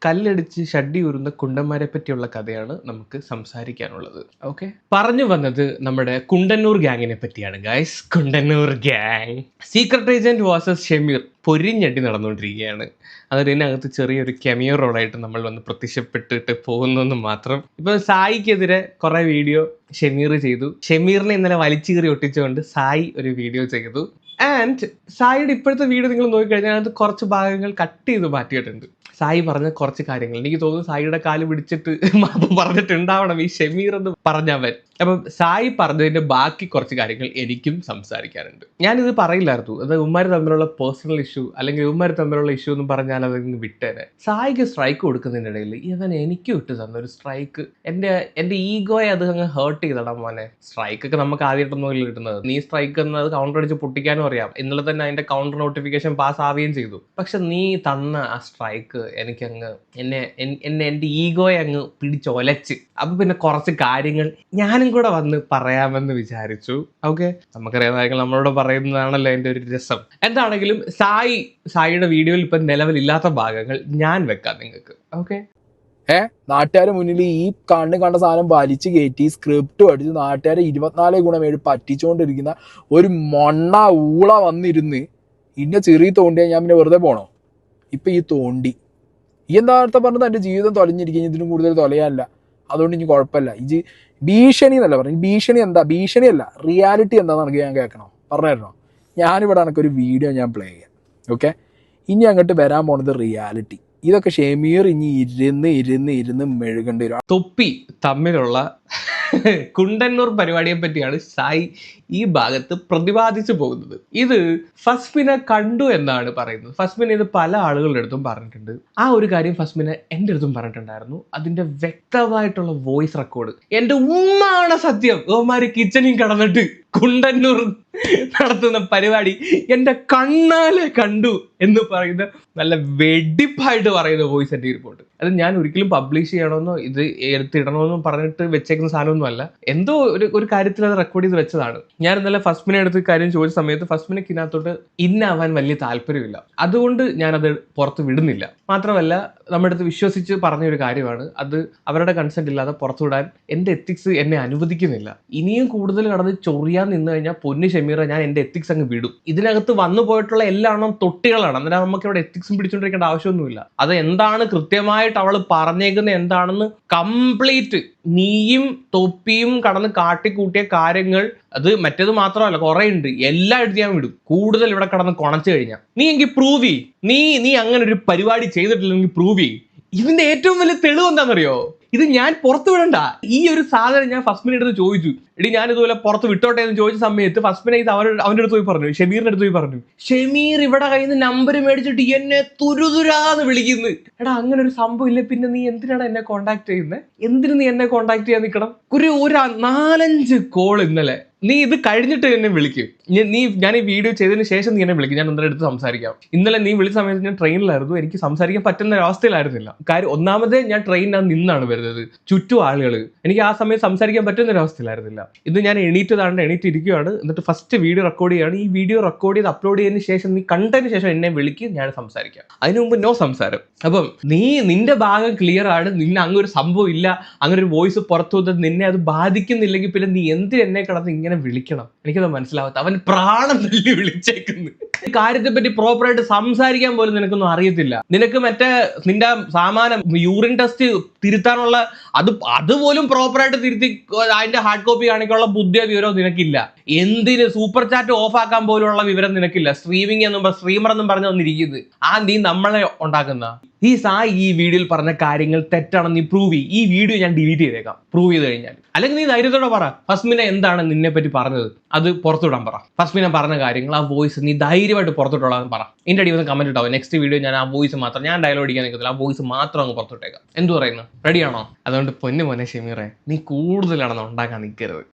കല്ലടിച്ച് ഷഡ്ഡി ഊരുന്ന കുണ്ടന്മാരെ പറ്റിയുള്ള കഥയാണ് നമുക്ക് സംസാരിക്കാനുള്ളത്. ഓക്കെ, പറഞ്ഞു വന്നത് നമ്മുടെ കുണ്ടന്നൂർ ഗ്യാങ്ങിനെ പറ്റിയാണ് guys. Kundannoor gang secret agent versus Shameer പൊരിഞ്ഞടി നടന്നുകൊണ്ടിരിക്കുകയാണ്. അതിനകത്ത് ചെറിയൊരു കെമിയോ റോളായിട്ട് നമ്മൾ വന്ന് പ്രത്യക്ഷപ്പെട്ടിട്ട് പോകുന്നെന്ന് മാത്രം. ഇപ്പൊ സായിക്കെതിരെ കുറെ വീഡിയോ ഷമീർ ചെയ്തു. ഷമീറിനെ ഇന്നലെ വലിച്ചീറി ഒട്ടിച്ചുകൊണ്ട് സായി ഒരു വീഡിയോ ചെയ്തു. ആൻഡ് സായിയുടെ ഇപ്പോഴത്തെ വീഡിയോ നിങ്ങൾ നോക്കിക്കഴിഞ്ഞാൽ അതിനകത്ത് കുറച്ച് ഭാഗങ്ങൾ കട്ട് ചെയ്ത് മാറ്റിയിട്ടുണ്ട്. സായി പറഞ്ഞ കുറച്ച് കാര്യങ്ങൾ എനിക്ക് തോന്നുന്നു സായിയുടെ കാല് പിടിച്ചിട്ട് മാപ്പ് പറഞ്ഞിട്ടുണ്ടാവണം ഈ ഷമീർ എന്ന് പറഞ്ഞവൻ. അപ്പം സായി പറഞ്ഞതിന്റെ ബാക്കി കുറച്ച് കാര്യങ്ങൾ എനിക്കും സംസാരിക്കാനുണ്ട്. ഞാനിത് പറയില്ലായിരുന്നു, അത് ഉമ്മാര് തമ്മിലുള്ള പേഴ്സണൽ ഇഷ്യൂ അല്ലെങ്കിൽ ഉമ്മാര് തമ്മിലുള്ള ഇഷ്യൂ എന്ന് പറഞ്ഞാൽ അതങ്ങ് വിട്ടേനെ. സായിക്ക് സ്ട്രൈക്ക് കൊടുക്കുന്നതിൻ്റെ ഇടയിൽ ഇവൻ എനിക്ക് വിട്ട് തന്ന ഒരു സ്ട്രൈക്ക് എൻ്റെ ഈഗോയെ അത് അങ്ങ് ഹേർട്ട് ചെയ്തടാ മോനെ. സ്ട്രൈക്കൊക്കെ നമുക്ക് ആദ്യമായിട്ടൊന്നും കിട്ടുന്നത്. നീ സ്ട്രൈക്ക് എന്നത് കൗണ്ടർ അടിച്ച് പൊട്ടിക്കാനും അറിയാം. ഇന്നലെ തന്നെ അതിന്റെ കൗണ്ടർ നോട്ടിഫിക്കേഷൻ പാസ് ആവുകയും ചെയ്തു. പക്ഷെ നീ തന്ന ആ സ്ട്രൈക്ക് എനിക്കങ്ങ് എൻ്റെ ഈഗോയെ അങ്ങ് പിടിച്ചൊലച്ച്. അപ്പൊ പിന്നെ കുറച്ച് കാര്യങ്ങൾ ഞാനും കൂടെ വന്ന് പറയാമെന്ന് വിചാരിച്ചു. ഓക്കെ, നമുക്കറിയാവുന്ന കാര്യങ്ങൾ നമ്മളോട് പറയുന്നതാണല്ലോ എൻ്റെ ഒരു രസം. എന്താണെങ്കിലും സായിയുടെ വീഡിയോയിൽ ഇപ്പൊ നിലവിലില്ലാത്ത ഭാഗങ്ങൾ ഞാൻ വെക്കാം നിങ്ങൾക്ക്. ഓക്കെ, നാട്ടുകാരെ മുന്നിൽ ഈ കണ്ട സാധനം വലിച്ചു കയറ്റി സ്ക്രിപ്റ്റ് പഠിച്ച് നാട്ടുകാരെ 24/7 പറ്റിച്ചുകൊണ്ടിരിക്കുന്ന ഒരു മൊണ്ണ ഊള വന്നിരുന്ന് ഇന്ന ചെറിയ തോണ്ടിയാൽ ഞാൻ പിന്നെ വെറുതെ പോണോ? ഇപ്പൊ ഈ തോണ്ടി ഈ എന്താ പറഞ്ഞത് എൻ്റെ ജീവിതം തൊലഞ്ഞിരിക്കും, ഇതിനും കൂടുതൽ തൊലയാനല്ല. അതുകൊണ്ട് ഇനി കുഴപ്പമില്ല. ഇത് ഭീഷണി എന്നല്ല പറഞ്ഞു. ഭീഷണി എന്താ? ഭീഷണിയല്ല, റിയാലിറ്റി എന്താണെന്ന് ഞാൻ കേൾക്കണോ? പറഞ്ഞു തരണോ? ഞാനിവിടെ എനിക്കൊരു വീഡിയോ ഞാൻ പ്ലേ ചെയ്യാം. ഓക്കെ, ഇനി അങ്ങോട്ട് വരാൻ പോണത് റിയാലിറ്റി. ഇതൊക്കെ ഷമീർ ഇനി ഇരുന്ന് മെഴുകേണ്ടി വരും. തൊപ്പി തമ്മിലുള്ള കുണ്ടന്നൂർ പരിപാടിയെ പറ്റിയാണ് സായി ഈ ഭാഗത്ത് പ്രതിപാദിച്ചു പോകുന്നത്. ഇത് ഫസ്മിന കണ്ടു എന്നാണ് പറയുന്നത്. ഫസ്മിന ഇത് പല ആളുകളുടെ അടുത്തും പറഞ്ഞിട്ടുണ്ട്. ആ ഒരു കാര്യം ഫസ്മിന എൻ്റെ അടുത്തും പറഞ്ഞിട്ടുണ്ടായിരുന്നു. അതിന്റെ വ്യക്തമായിട്ടുള്ള വോയിസ് റെക്കോർഡ്. എൻ്റെ ഉമ്മാണ് സത്യം. ഓമാര് കിച്ചണിൽ കടന്നിട്ട് കുണ്ടന്നൂർ നടത്തുന്ന പരിപാടി എൻ്റെ കണ്ണാലെ കണ്ടു എന്ന് പറയുന്ന നല്ല വെടിപ്പായിട്ട് പറയുന്ന വോയിസ് എൻ്റെ റിപ്പോർട്ട്. അത് ഞാൻ ഒരിക്കലും പബ്ലിഷ് ചെയ്യണമെന്നോ ഇത് എടുത്തിടണമെന്നോ പറഞ്ഞിട്ട് വെച്ചേക്കുന്ന സാധനമൊന്നും അല്ല. എന്തോ ഒരു കാര്യത്തിൽ അത് റെക്കോർഡ് ചെയ്ത് വെച്ചതാണ്. ഞാൻ ഇന്നലെ ഫസ്മിനെ അടുത്ത് കാര്യം ചോദിച്ച സമയത്ത് ഫസ്മിനക്ക് ഇതിനകത്തോട്ട് ഇന്നാവാൻ വലിയ താല്പര്യമില്ല. അതുകൊണ്ട് ഞാനത് പുറത്ത് വിടുന്നില്ല. മാത്രമല്ല നമ്മുടെ അടുത്ത് വിശ്വസിച്ച് പറഞ്ഞൊരു കാര്യമാണ്. അത് അവരുടെ കൺസെന്റ് ഇല്ലാതെ പുറത്തുവിടാൻ എൻ്റെ എത്തിക്സ് എന്നെ അനുവദിക്കുന്നില്ല. ഇനിയും കൂടുതൽ കടന്ന് ചൊറിയാൻ നിന്ന് കഴിഞ്ഞാൽ പൊന്നു ഷമീറ ഞാൻ എൻ്റെ എത്തിക്സ് അങ്ങ് വിടും. ഇതിനകത്ത് വന്നു പോയിട്ടുള്ള എല്ലാം തൊട്ടികളാണ്. അന്നേരം നമുക്ക് ഇവിടെ എത്തിക്സും പിടിച്ചോണ്ടിരിക്കേണ്ട ആവശ്യമൊന്നുമില്ല. അത് എന്താണ് കൃത്യമായിട്ട് അവൾ പറഞ്ഞേക്കുന്നത് എന്താണെന്ന് കംപ്ലീറ്റ് നീയും തൊപ്പിയും കടന്ന് കാട്ടിക്കൂട്ടിയ കാര്യങ്ങൾ അത് മറ്റേത് മാത്രമല്ല കുറെ ഉണ്ട്. എല്ലാം എടുത്ത് ഞാൻ വിടും. കൂടുതൽ ഇവിടെ കടന്ന് കൊണച്ചു കഴിഞ്ഞാൽ നീ എങ്കിൽ പ്രൂവ് ചെയ്യ്. നീ അങ്ങനെ ഒരു പരിപാടി ചെയ്തിട്ടില്ലെങ്കിൽ പ്രൂവ് ചെയ്യ്. ഇതിന്റെ ഏറ്റവും വലിയ തെളിവ് എന്താണെന്നറിയോ? ഇത് ഞാൻ പുറത്തു വിടണ്ട. ഈ ഒരു സാധനം ഞാൻ ഫസ്മിനെ അടുത്ത് ചോദിച്ചു, എടി ഞാൻ ഇതുപോലെ പുറത്ത് വിട്ടോട്ടെ എന്ന് ചോദിച്ച സമയത്ത് ഫസ്മിനെ ഇത് അവന്റെ അടുത്ത് പോയി പറഞ്ഞു, ഷമീറിന്റെ അടുത്ത് പോയി പറഞ്ഞു. ഷമീർ ഇവിടെ കയ്യിൽ നിന്ന് നമ്പർ മേടിച്ചിട്ട് എന്നെ തുരുതുരാന്ന് വിളിക്കുന്നു. എടാ അങ്ങനെ ഒരു സംഭവം ഇല്ല, പിന്നെ നീ എന്തിനാണ് എന്നെ കോണ്ടാക്ട് ചെയ്യുന്നത്? എന്തിനു നീ എന്നെ കോണ്ടാക്ട് ചെയ്യാൻ നിൽക്കണം? ഒരു 4-5 കോൾ ഇന്നലെ. നീ ഇത് കഴിഞ്ഞിട്ട് എന്നെ വിളിക്കും. ഞാൻ ഈ വീഡിയോ ചെയ്തതിന് ശേഷം നീ എന്നെ വിളിക്കും. ഞാൻ ഒന്നിനെ അടുത്ത് സംസാരിക്കാം. ഇന്നലെ നീ വിളിച്ച സമയത്ത് ഞാൻ ട്രെയിനിലായിരുന്നു. എനിക്ക് സംസാരിക്കാൻ പറ്റുന്ന ഒരവസ്ഥയിലായിരുന്നില്ല. കാര്യം ഒന്നാമത് ഞാൻ ട്രെയിനിനകത്ത് നിന്നാണ് വരുന്നത്. ചുറ്റും ആളുകൾ. എനിക്ക് ആ സമയത്ത് സംസാരിക്കാൻ പറ്റുന്ന ഒരവസ്ഥയിലായിരുന്നില്ല. ഇത് ഞാൻ എണീറ്റ് ഇരിക്കുകയാണ്. എന്നിട്ട് ഫസ്റ്റ് വീഡിയോ റെക്കോർഡ് ചെയ്യുകയാണ്. ഈ വീഡിയോ റെക്കോർഡ് ചെയ്ത് അപ്ലോഡ് ചെയ്തതിന് ശേഷം നീ കണ്ടതിന് ശേഷം എന്നെ വിളിക്കും, ഞാൻ സംസാരിക്കാം. അതിനു മുമ്പ് നോ സംസാരം. അപ്പം നിന്റെ ഭാഗം ക്ലിയർ ആണ്. നിന്നെ അങ്ങനെ ഒരു സംഭവം ഇല്ല, അങ്ങനെ ഒരു വോയിസ് പുറത്തു വന്നത് നിന്നെ അത് ബാധിക്കുന്നില്ലെങ്കിൽ പിന്നെ നീ എന്തിന് എന്നെ കിടന്ന് ഇങ്ങനെ വിളിക്കണം? എനിക്കത് മനസ്സിലാവാത്ത. അവൻ പ്രാണം തല്ലി വിളിച്ചേക്കുന്നു. കാര്യത്തെ പറ്റി പ്രോപ്പറായിട്ട് സംസാരിക്കാൻ പോലും നിനക്കൊന്നും അറിയത്തില്ല. നിനക്ക് നിന്റെ സാമാനം യൂറിൻ ടെസ്റ്റ് തിരുത്താനുള്ള അതുപോലും പ്രോപ്പറായിട്ട് തിരുത്തി അതിന്റെ ഹാർഡ് കോപ്പി കാണിക്കാനുള്ള ബുദ്ധിയോ വിവരവും നിനക്കില്ല. എന്തിന് സൂപ്പർ ചാറ്റ് ഓഫ് ആക്കാൻ പോലുള്ള വിവരം നിനക്കില്ല. സ്ട്രീമിംഗ് എന്നും സ്ട്രീമർ എന്നും പറഞ്ഞു വന്നിരിക്കുന്നത് നീ നമ്മളെ ഉണ്ടാക്കുന്ന ഈ സായി ഈ വീഡിയോയിൽ പറഞ്ഞ കാര്യങ്ങൾ തെറ്റാണെന്ന് നീ പ്രൂവ് ചെയ്യും. ഈ വീഡിയോ ഞാൻ ഡിലീറ്റ് ചെയ്തേക്കാം പ്രൂവ് ചെയ്ത് കഴിഞ്ഞാൽ. അല്ലെങ്കിൽ നീ ധൈര്യത്തോടെ പറ ഫസ്മിന എന്താണ് നിന്നെ പറ്റി പറഞ്ഞത്, അത് പുറത്തുവിടാൻ പറ. ഫസ്മിന പറഞ്ഞ കാര്യങ്ങൾ ആ വോയിസ് നീ ധൈര്യമായിട്ട് പുറത്തുവിട്ടോളാൻ പറ. എൻ്റെ അടി വന്ന് കമന്റ് ഇട്ടാവും. നെക്സ്റ്റ് വീഡിയോ ഞാൻ ആ വോയിസ് മാത്രം, ഞാൻ ഡയലോഗ് അടിക്കാൻ നിൽക്കത്തില്ല, ആ വോയിസ് മാത്രം അങ്ങ് പുറത്തുവിട്ടേക്കാം. എന്തു പറയുന്നു? റെഡിയാണോ? അതുകൊണ്ട് പൊന്നു മോനെ ഷമീറെ, നീ കൂടുതലാണെന്ന് ഉണ്ടാക്കാൻ നിൽക്കരുത്.